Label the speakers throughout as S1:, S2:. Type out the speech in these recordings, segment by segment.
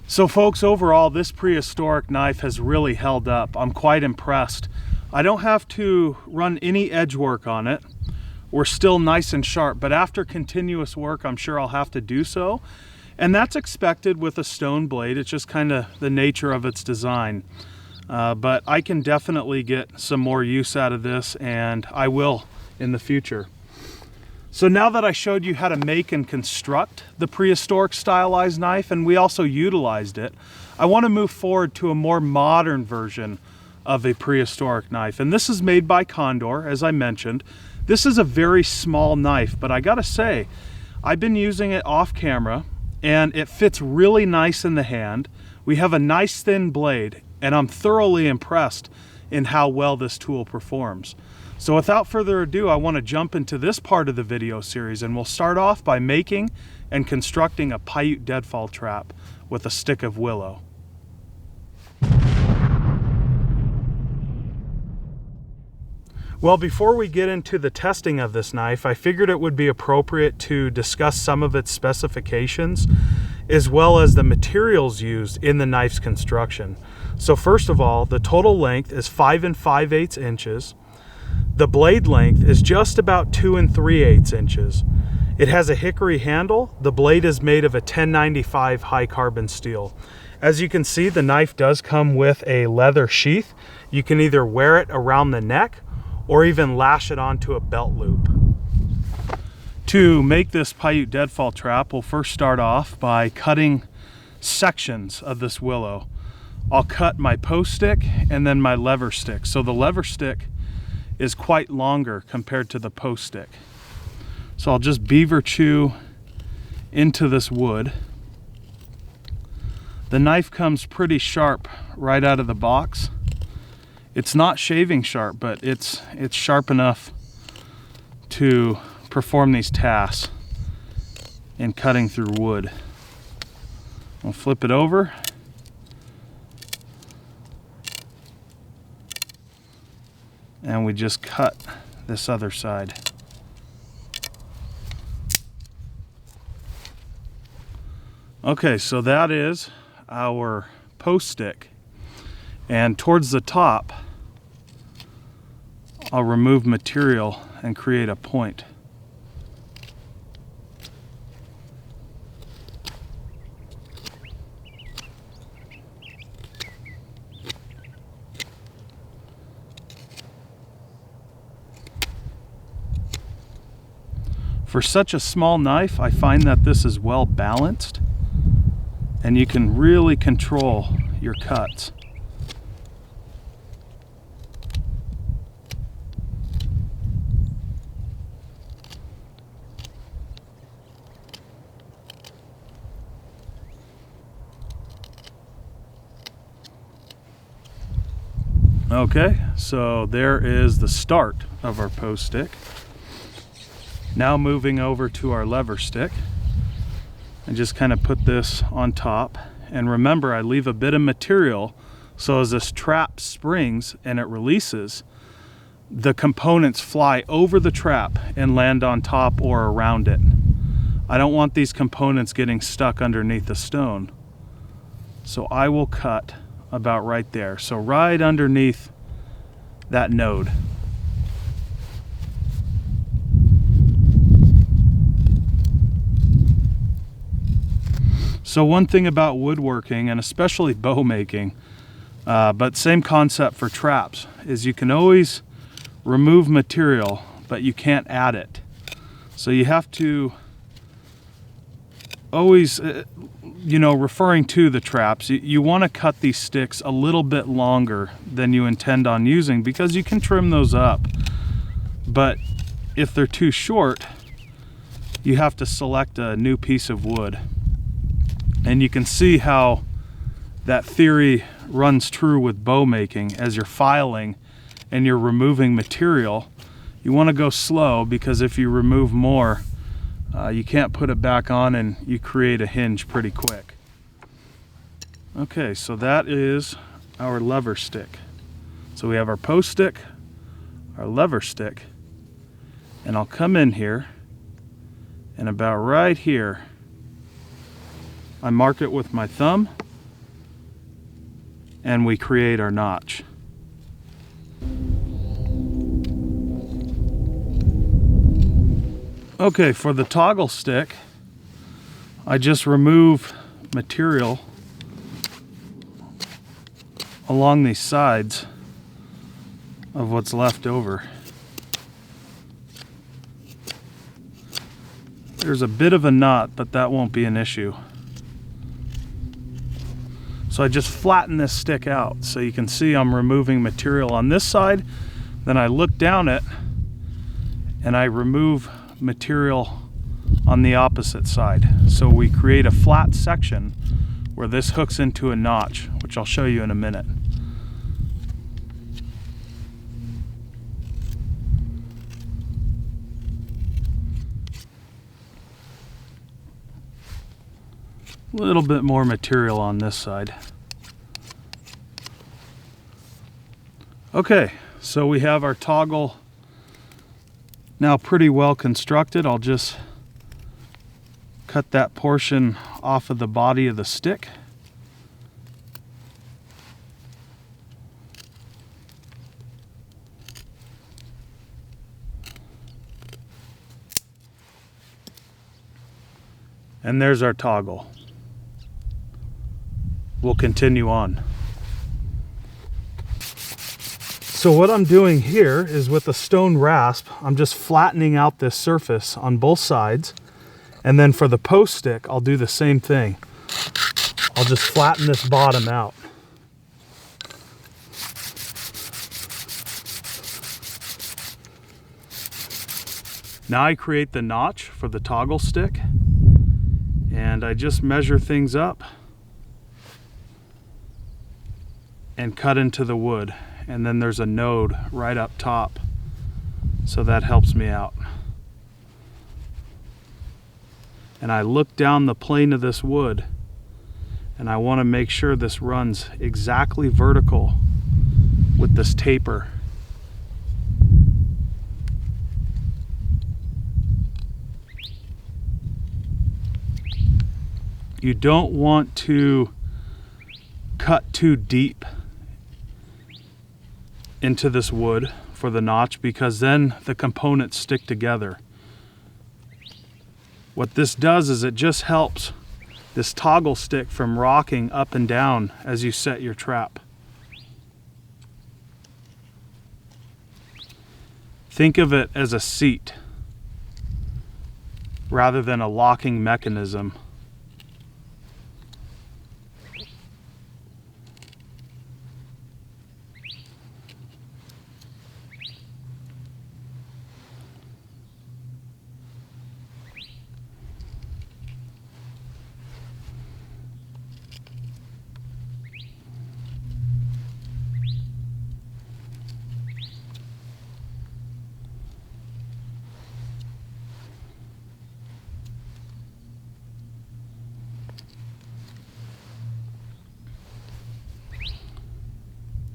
S1: So folks, overall, this Prehistoric knife has really held up. I'm quite impressed. I don't have to run any edge work on it. We're still nice and sharp, but after continuous work, I'm sure I'll have to do so. And that's expected with a stone blade. It's just kind of the nature of its design. But I can definitely get some more use out of this, and I will in the future. So now that I showed you how to make and construct the Prehistoric stylized knife, and we also utilized it, I want to move forward to a more modern version of a Prehistoric knife. And this is made by Condor, as I mentioned. This is a very small knife, but I gotta say, I've been using it off camera and it fits really nice in the hand. We have a nice thin blade, and I'm thoroughly impressed in how well this tool performs. So without further ado, I want to jump into this part of the video series, and we'll start off by making and constructing a Paiute deadfall trap with a stick of willow. Well, before we get into the testing of this knife, I figured it would be appropriate to discuss some of its specifications as well as the materials used in the knife's construction. So first of all, the total length is 5 5/8 inches. The blade length is just about 2 3/8 inches. It has a hickory handle. The blade is made of a 1095 high carbon steel. As you can see, the knife does come with a leather sheath. You can either wear it around the neck or even lash it onto a belt loop. To make this Paiute deadfall trap, we'll first start off by cutting sections of this willow. I'll cut my post stick and then my lever stick. So the lever stick is quite longer compared to the post stick. So I'll just beaver chew into this wood. The knife comes pretty sharp right out of the box. It's not shaving sharp, but it's sharp enough to perform these tasks in cutting through wood. I'll flip it over. And we just cut this other side. Okay, so that is our post stick. And towards the top, I'll remove material and create a point. For such a small knife, I find that this is well balanced and you can really control your cuts. Okay, so there is the start of our post stick. Now moving over to our lever stick, and just kind of put this on top. And remember, I leave a bit of material so as this trap springs and it releases, the components fly over the trap and land on top or around it. I don't want these components getting stuck underneath the stone. So I will cut about right there. So right underneath that node. So one thing about woodworking, and especially bow making, but same concept for traps, is you can always remove material, but you can't add it. So you have to always, referring to the traps, you want to cut these sticks a little bit longer than you intend on using, because you can trim those up. But if they're too short, you have to select a new piece of wood. And you can see how that theory runs true with bow making. As you're filing and you're removing material, you want to go slow, because if you remove more, you can't put it back on and you create a hinge pretty quick. Okay, so that is our lever stick. So we have our post stick, our lever stick, and I'll come in here and about right here, I mark it with my thumb and we create our notch. Okay, for the toggle stick, I just remove material along these sides of what's left over. There's a bit of a knot, but that won't be an issue. So I just flatten this stick out so you can see I'm removing material on this side. Then I look down it and I remove material on the opposite side. So we create a flat section where this hooks into a notch, which I'll show you in a minute. A little bit more material on this side. Okay, so we have our toggle now pretty well constructed. I'll just cut that portion off of the body of the stick. And there's our toggle. We'll continue on. So what I'm doing here is with a stone rasp, I'm just flattening out this surface on both sides. And then for the post stick, I'll do the same thing. I'll just flatten this bottom out. Now I create the notch for the toggle stick, and I just measure things up and cut into the wood. And then there's a node right up top, so that helps me out. And I look down the plane of this wood, and I want to make sure this runs exactly vertical with this taper. You don't want to cut too deep into this wood for the notch, because then the components stick together. What this does is it just helps this toggle stick from rocking up and down as you set your trap. Think of it as a seat rather than a locking mechanism.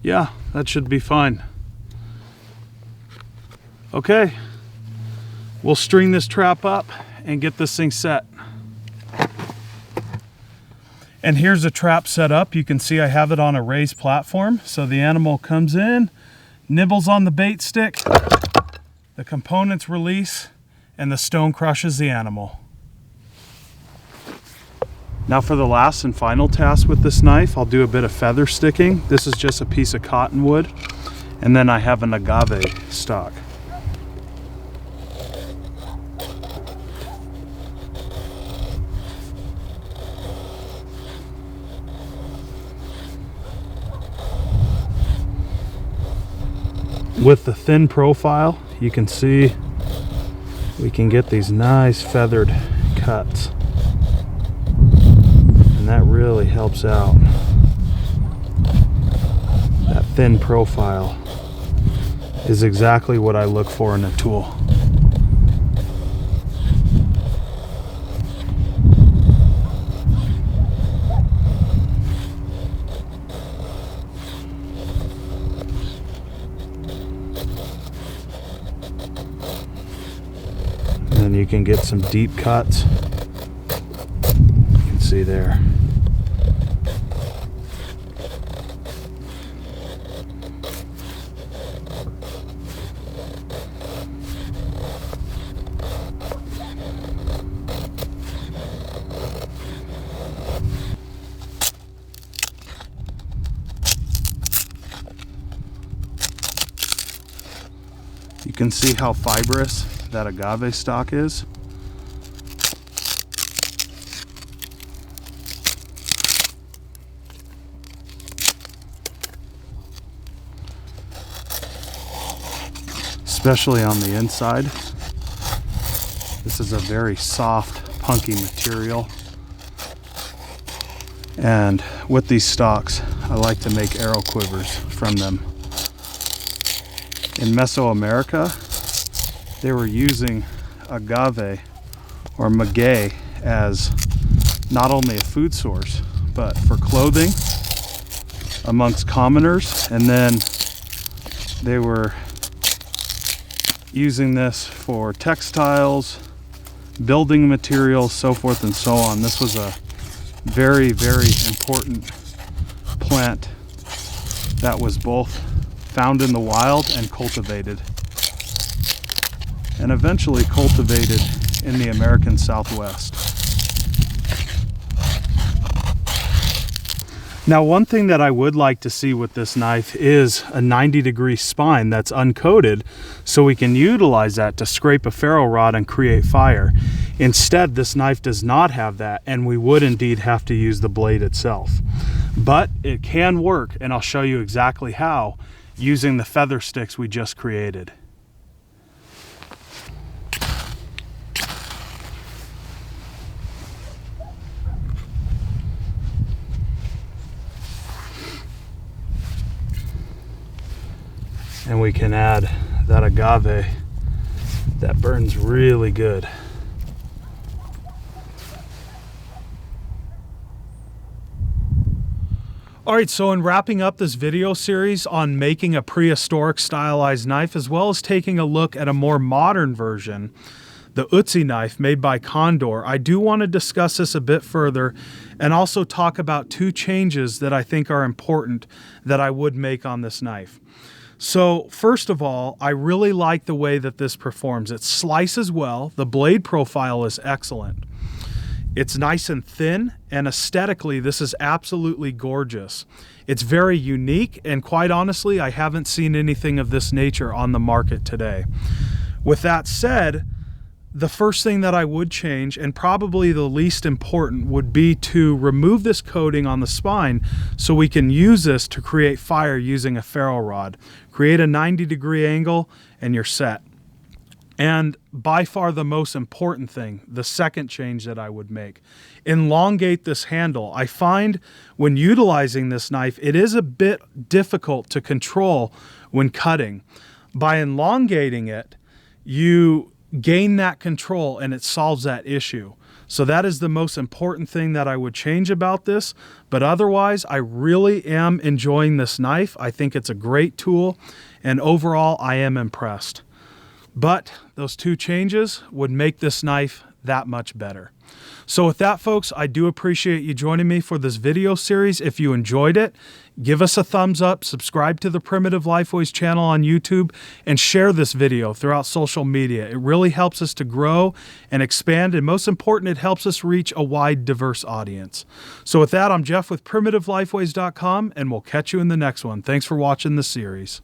S1: Yeah, that should be fine. Okay, we'll string this trap up and get this thing set. And here's a trap set up. You can see I have it on a raised platform. So the animal comes in, nibbles on the bait stick, the components release, and the stone crushes the animal. Now for the last and final task with this knife, I'll do a bit of feather sticking. This is just a piece of cottonwood, and then I have an agave stalk. With the thin profile, you can see we can get these nice feathered cuts. And that really helps out. That thin profile is exactly what I look for in a tool. And then you can get some deep cuts. You can see there. You can see how fibrous that agave stock is. Especially on the inside. This is a very soft, punky material. And with these stocks, I like to make arrow quivers from them. In Mesoamerica, they were using agave or maguey as not only a food source, but for clothing amongst commoners. And then they were using this for textiles, building materials, so forth and so on. This was a very, very important plant that was both found in the wild and cultivated, and eventually cultivated in the American Southwest. Now, one thing that I would like to see with this knife is a 90-degree spine that's uncoated, so we can utilize that to scrape a ferro rod and create fire. Instead, this knife does not have that, and we would indeed have to use the blade itself. But it can work, and I'll show you exactly how using the feather sticks we just created. And we can add that agave that burns really good. All right, so in wrapping up this video series on making a prehistoric stylized knife, as well as taking a look at a more modern version, the Otzi knife made by Condor, I do want to discuss this a bit further and also talk about two changes that I think are important that I would make on this knife. So first of all, I really like the way that this performs. It slices well. The blade profile is excellent. It's nice and thin, and aesthetically, this is absolutely gorgeous. It's very unique, and quite honestly, I haven't seen anything of this nature on the market today. With that said, the first thing that I would change, and probably the least important, would be to remove this coating on the spine so we can use this to create fire using a ferro rod. Create a 90-degree angle, and you're set. And by far the most important thing, the second change that I would make, elongate this handle. I find when utilizing this knife, it is a bit difficult to control when cutting. By elongating it, you gain that control and it solves that issue. So that is the most important thing that I would change about this. But otherwise, I really am enjoying this knife. I think it's a great tool, and overall, I am impressed. But those two changes would make this knife that much better. So with that, folks, I do appreciate you joining me for this video series. If you enjoyed it, give us a thumbs up, subscribe to the Primitive Lifeways channel on YouTube, and share this video throughout social media. It really helps us to grow and expand, and most important, it helps us reach a wide, diverse audience. So with that, I'm Jeff with PrimitiveLifeways.com, and we'll catch you in the next one. Thanks for watching the series.